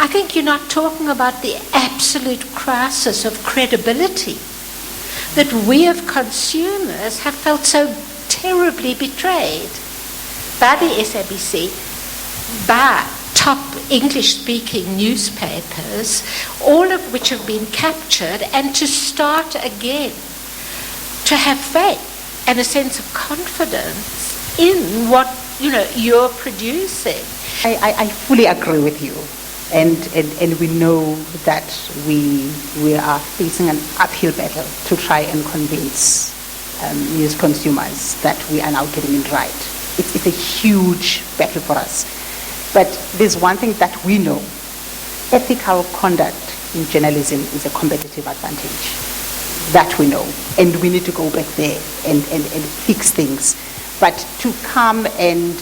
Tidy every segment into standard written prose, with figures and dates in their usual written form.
I think you're not talking about the absolute crisis of credibility that we as consumers have felt so terribly betrayed by the SABC, by top English-speaking newspapers, all of which have been captured, and to start again, to have faith and a sense of confidence in what you're producing. I fully agree with you, and we know that we are facing an uphill battle to try and convince news consumers that we are now getting it right. It's a huge battle for us. But there's one thing that we know. Ethical conduct in journalism is a competitive advantage. That we know. And we need to go back there and fix things. But to come and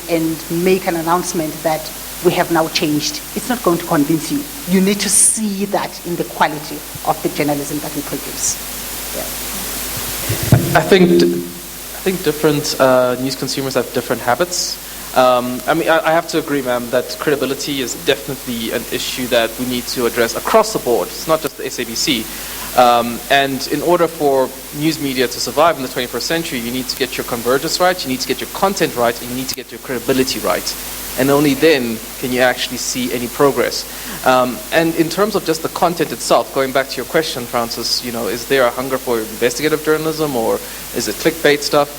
make an announcement that we have now changed, it's not going to convince you. You need to see that in the quality of the journalism that we produce. Yeah. I think different news consumers have different habits. I have to agree, ma'am, that credibility is definitely an issue that we need to address across the board. It's not just the SABC. And in order for news media to survive in the 21st century, you need to get your convergence right, you need to get your content right, and you need to get your credibility right. And only then can you actually see any progress. And in terms of just the content itself, going back to your question, Francis, is there a hunger for investigative journalism, or is it clickbait stuff?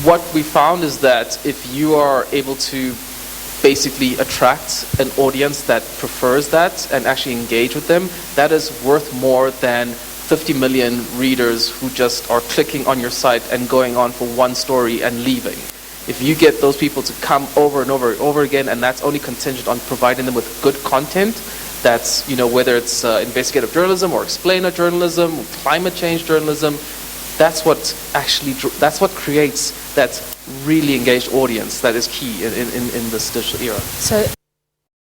What we found is that if you are able to basically attract an audience that prefers that and actually engage with them, that is worth more than 50 million readers who just are clicking on your site and going on for one story and leaving. If you get those people to come over and over again, and that's only contingent on providing them with good content, that's, whether it's investigative journalism or explainer journalism, climate change journalism, that's what creates that really engaged audience that is key in this digital era. So